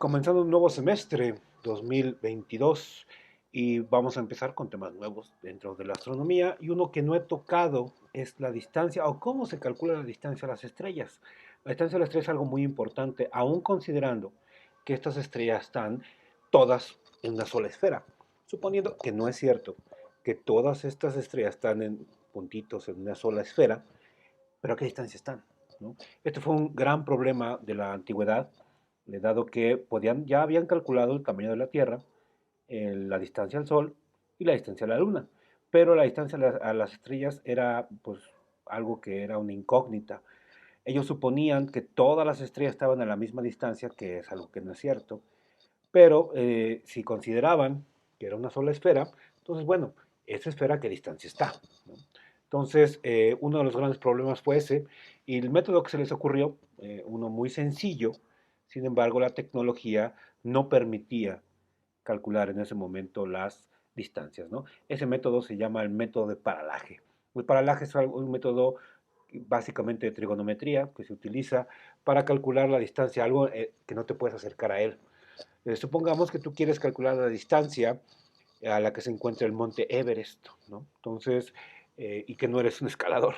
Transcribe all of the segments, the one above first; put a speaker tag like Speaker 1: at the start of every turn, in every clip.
Speaker 1: Comenzando un nuevo semestre 2022 y vamos a empezar con temas nuevos dentro de la astronomía y uno que no he tocado es la distancia o cómo se calcula la distancia a las estrellas. La distancia a las estrellas es algo muy importante, aún considerando que estas estrellas están todas en una sola esfera, suponiendo que no es cierto que todas estas estrellas están en puntitos en una sola esfera, pero ¿a qué distancia están? ¿No? Este fue un gran problema de la antigüedad, dado que ya habían calculado el tamaño de la Tierra, la distancia al Sol y la distancia a la Luna, pero la distancia a las estrellas era pues algo que era una incógnita. Ellos suponían que todas las estrellas estaban a la misma distancia, que es algo que no es cierto, pero si consideraban que era una sola esfera, entonces bueno, esa esfera, ¿qué distancia está? ¿No? Entonces, uno de los grandes problemas fue ese, y el método que se les ocurrió, uno muy sencillo, sin embargo, la tecnología no permitía calcular en ese momento las distancias, ¿no? Ese método se llama el método de paralaje. El paralaje es un método básicamente de trigonometría que se utiliza para calcular la distancia a algo que no te puedes acercar a él. Supongamos que tú quieres calcular la distancia a la que se encuentra el monte Everest, ¿no? Entonces, y que no eres un escalador.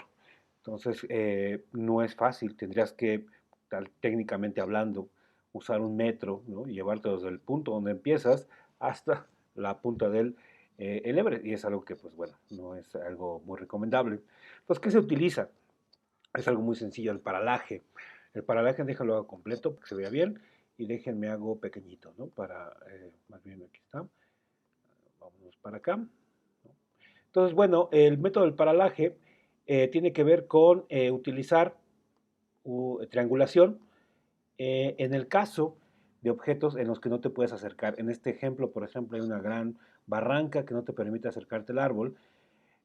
Speaker 1: Entonces, no es fácil, tendrías que, técnicamente hablando, usar un metro, ¿no? Y llevarte desde el punto donde empiezas hasta la punta del el Everest. Y es algo que, pues bueno, no es algo muy recomendable. Entonces, ¿qué se utiliza? Es algo muy sencillo, el paralaje. El paralaje, déjalo completo para que se vea bien y déjenme hago pequeñito, ¿no? Para, más bien aquí está. Vámonos para acá. Entonces, bueno, el método del paralaje tiene que ver con utilizar triangulación en el caso de objetos en los que no te puedes acercar. En este ejemplo, por ejemplo, hay una gran barranca que no te permite acercarte al árbol.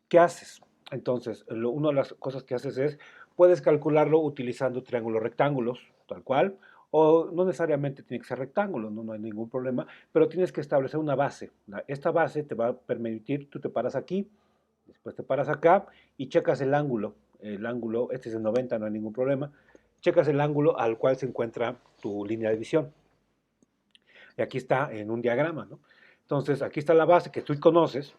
Speaker 1: ¿Qué haces? Entonces, una de las cosas que haces es, puedes calcularlo utilizando triángulos rectángulos, tal cual, o no necesariamente tiene que ser rectángulo, no hay ningún problema, pero tienes que establecer una base. Esta base te va a permitir, tú te paras aquí, después te paras acá y checas el ángulo, este es de 90, no hay ningún problema, checas el ángulo al cual se encuentra tu línea de visión. Y aquí está en un diagrama, ¿no? Entonces, aquí está la base que tú conoces,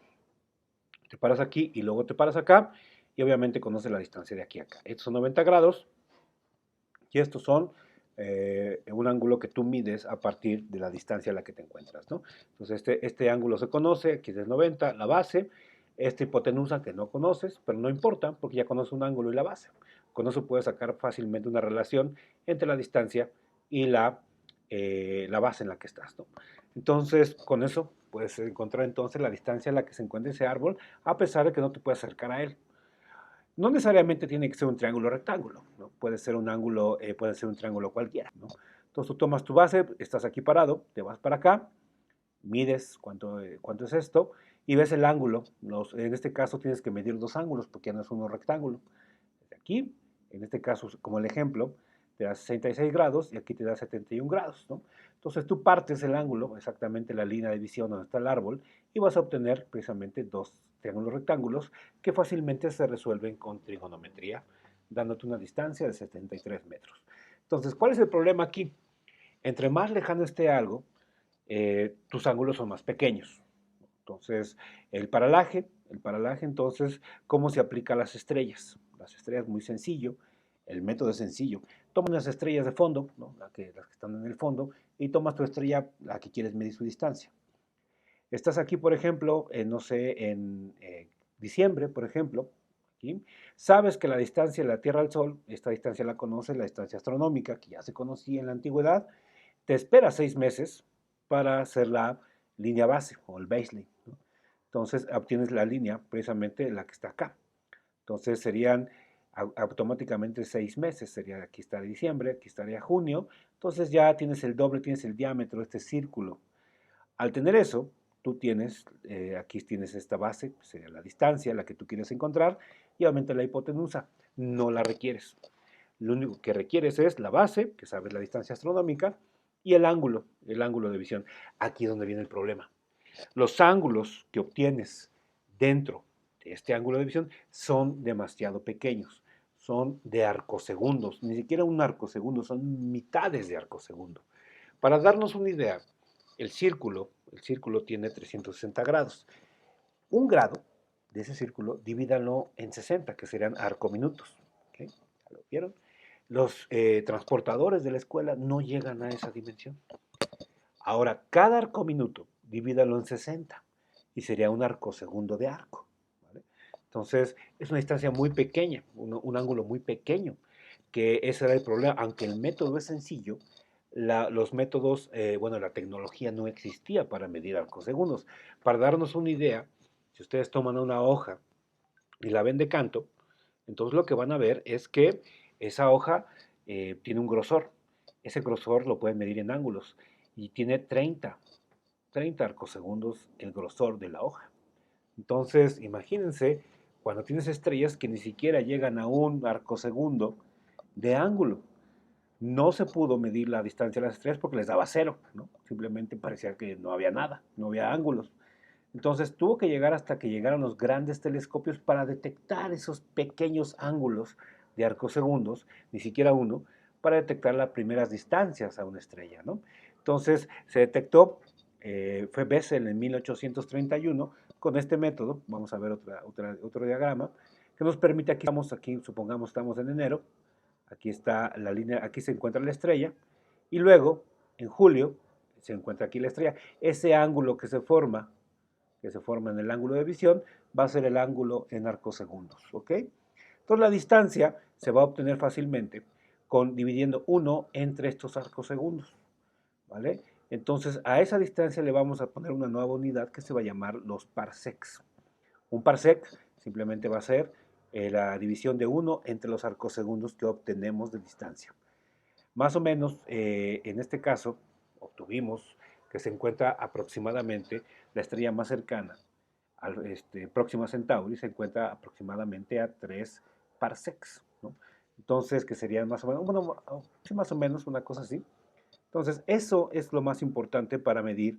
Speaker 1: te paras aquí y luego te paras acá y obviamente conoces la distancia de aquí a acá. Estos son 90 grados y estos son un ángulo que tú mides a partir de la distancia a la que te encuentras, ¿no? Entonces este ángulo se conoce, aquí es 90, la base, esta hipotenusa que no conoces, pero no importa porque ya conoces un ángulo y la base. Con eso puedes sacar fácilmente una relación entre la distancia y la base en la que estás, ¿no? Entonces, con eso puedes encontrar entonces la distancia a la que se encuentra ese árbol, a pesar de que no te puedes acercar a él. No necesariamente tiene que ser un triángulo rectángulo, ¿no? Puede ser un ángulo, puede ser un triángulo cualquiera, ¿no? Entonces tú tomas tu base, estás aquí parado, te vas para acá, mides cuánto es esto y ves el ángulo. En este caso tienes que medir dos ángulos porque ya no es uno rectángulo. Aquí, en este caso, como el ejemplo, te da 66 grados y aquí te da 71 grados, ¿no? Entonces tú partes el ángulo, exactamente la línea de visión donde está el árbol, y vas a obtener precisamente dos triángulos rectángulos que fácilmente se resuelven con trigonometría, dándote una distancia de 73 metros. Entonces, ¿cuál es el problema aquí? Entre más lejano esté algo, tus ángulos son más pequeños. Entonces, el paralaje, entonces, ¿cómo se aplica a las estrellas? Las estrellas muy sencillo, el método es sencillo. Toma unas estrellas de fondo, ¿no? Las que están en el fondo, y tomas tu estrella, la que quieres medir su distancia. Estás aquí, por ejemplo, no sé, en diciembre, por ejemplo, aquí, sabes que la distancia de la Tierra al Sol, esta distancia la conoces, la distancia astronómica, que ya se conocía en la antigüedad, te esperas 6 meses para hacer la línea base o el baseline, ¿no? Entonces obtienes la línea, precisamente la que está acá. Entonces serían automáticamente 6 meses, sería aquí estaría diciembre, aquí estaría junio, entonces ya tienes el doble, tienes el diámetro de este círculo. Al tener eso, tú tienes, aquí tienes esta base, sería la distancia, la que tú quieres encontrar, y aumenta la hipotenusa, no la requieres. Lo único que requieres es la base, que sabes la distancia astronómica, y el ángulo de visión. Aquí es donde viene el problema. Los ángulos que obtienes dentro de este ángulo de visión son demasiado pequeños, son de arcosegundos, ni siquiera un arcosegundo, son mitades de arcosegundo. Para darnos una idea, el círculo tiene 360 grados. Un grado de ese círculo, divídanlo en 60, que serían arcominutos. ¿Ok? ¿Ya lo vieron? Los transportadores de la escuela no llegan a esa dimensión. Ahora, cada arcominuto, divídalo en 60 y sería un arcosegundo de arco. ¿Vale? Entonces, es una distancia muy pequeña, un ángulo muy pequeño, que ese era el problema. Aunque el método es sencillo, los métodos, bueno, la tecnología no existía para medir arcosegundos. Para darnos una idea, si ustedes toman una hoja y la ven de canto, entonces lo que van a ver es que esa hoja tiene un grosor. Ese grosor lo pueden medir en ángulos y tiene 30 arcosegundos el grosor de la hoja. Entonces, imagínense cuando tienes estrellas que ni siquiera llegan a un arcosegundo de ángulo. No se pudo medir la distancia de las estrellas porque les daba cero, ¿no? Simplemente parecía que no había nada, no había ángulos. Entonces tuvo que llegar hasta que llegaron los grandes telescopios para detectar esos pequeños ángulos de arcosegundos, ni siquiera uno, para detectar las primeras distancias a una estrella, ¿no? Entonces se detectó, fue Bessel en 1831, con este método. Vamos a ver otro diagrama, que nos permite, aquí supongamos estamos en enero, aquí está la línea, aquí se encuentra la estrella, y luego, en julio, se encuentra aquí la estrella. Ese ángulo que se forma en el ángulo de visión, va a ser el ángulo en arcosegundos, ¿ok? Entonces la distancia se va a obtener fácilmente dividiendo 1 entre estos arcosegundos, ¿vale? Entonces a esa distancia le vamos a poner una nueva unidad que se va a llamar los parsecs. Un parsec simplemente va a ser la división de 1 entre los arcosegundos que obtenemos de distancia. Más o menos, en este caso, obtuvimos que se encuentra aproximadamente la estrella más cercana al Próxima Centauri, se encuentra aproximadamente a 3 parsecs, ¿no? Entonces, que serían más o menos, bueno, sí, más o menos una cosa así. Entonces, eso es lo más importante para medir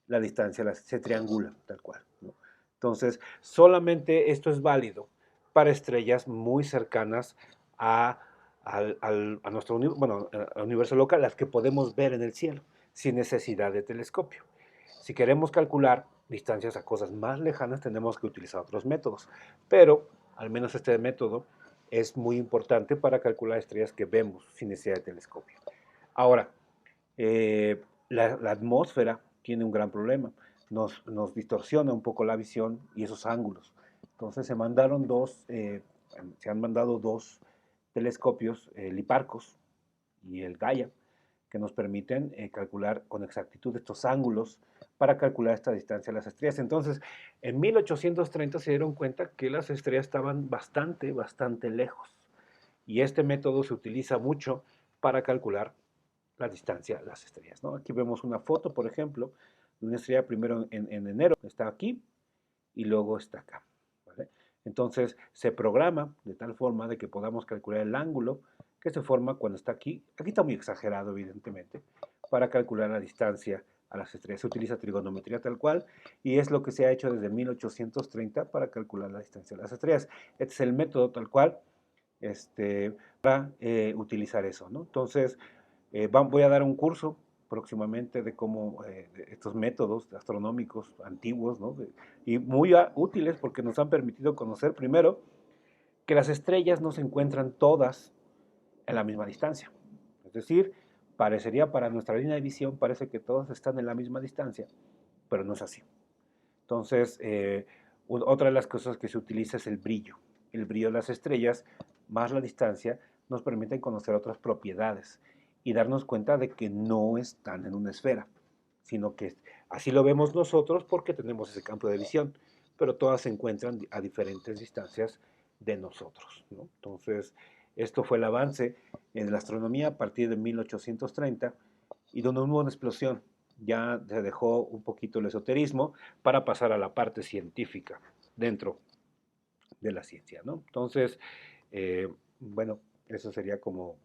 Speaker 1: la distancia, se triangula tal cual, ¿no? Entonces, solamente esto es válido para estrellas muy cercanas a, a nuestro bueno, al universo local, las que podemos ver en el cielo, sin necesidad de telescopio. Si queremos calcular distancias a cosas más lejanas, tenemos que utilizar otros métodos, pero al menos este método es muy importante para calcular estrellas que vemos sin necesidad de telescopio. Ahora, la atmósfera tiene un gran problema. Nos distorsiona un poco la visión y esos ángulos. Entonces se han mandado dos telescopios, el Hipparcos y el Gaia, que nos permiten calcular con exactitud estos ángulos para calcular esta distancia a las estrellas. Entonces, en 1830 se dieron cuenta que las estrellas estaban bastante lejos. Y este método se utiliza mucho para calcular la distancia a las estrellas, ¿no? Aquí vemos una foto, por ejemplo, de una estrella primero en enero, está aquí y luego está acá, ¿vale? Entonces se programa de tal forma de que podamos calcular el ángulo que se forma cuando está aquí. Aquí está muy exagerado, evidentemente, para calcular la distancia a las estrellas. Se utiliza trigonometría tal cual y es lo que se ha hecho desde 1830 para calcular la distancia a las estrellas. Este es el método tal cual para utilizar eso, ¿no? Entonces, voy a dar un curso próximamente de cómo de estos métodos astronómicos antiguos, ¿no? Y muy útiles porque nos han permitido conocer primero que las estrellas no se encuentran todas en la misma distancia. Es decir, parecería para nuestra línea de visión, parece que todas están en la misma distancia, pero no es así. Entonces, otra de las cosas que se utiliza es el brillo. El brillo de las estrellas más la distancia nos permiten conocer otras propiedades y darnos cuenta de que no están en una esfera, sino que así lo vemos nosotros porque tenemos ese campo de visión, pero todas se encuentran a diferentes distancias de nosotros, ¿no? Entonces, esto fue el avance en la astronomía a partir de 1830 y donde hubo una explosión. Ya se dejó un poquito el esoterismo para pasar a la parte científica dentro de la ciencia, ¿no? Entonces, bueno, eso sería como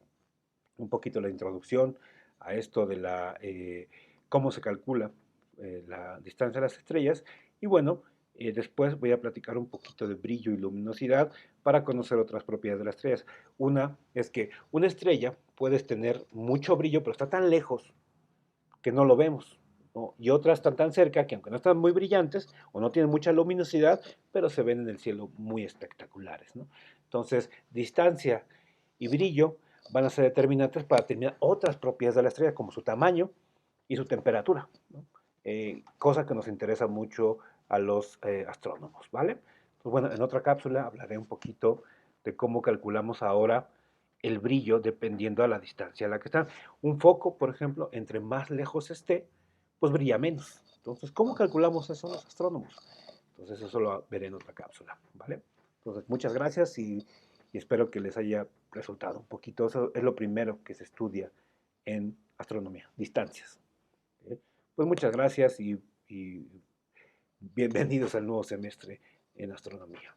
Speaker 1: un poquito la introducción a esto de cómo se calcula la distancia de las estrellas. Y bueno, después voy a platicar un poquito de brillo y luminosidad para conocer otras propiedades de las estrellas. Una es que una estrella puedes tener mucho brillo, pero está tan lejos que no lo vemos, ¿no? Y otras están tan cerca que aunque no están muy brillantes o no tienen mucha luminosidad, pero se ven en el cielo muy espectaculares, ¿no? Entonces, distancia y brillo van a ser determinantes para determinar otras propiedades de la estrella, como su tamaño y su temperatura, ¿no? Cosa que nos interesa mucho a los astrónomos, ¿vale? Pues bueno, en otra cápsula hablaré un poquito de cómo calculamos ahora el brillo dependiendo a la distancia a la que están. Un foco, por ejemplo, entre más lejos esté, pues brilla menos. Entonces, ¿cómo calculamos eso los astrónomos? Entonces, eso lo veré en otra cápsula, ¿vale? Entonces, muchas gracias y espero que les haya resultado un poquito. Eso es lo primero que se estudia en astronomía, distancias. ¿Eh? Pues muchas gracias y bienvenidos al nuevo semestre en astronomía.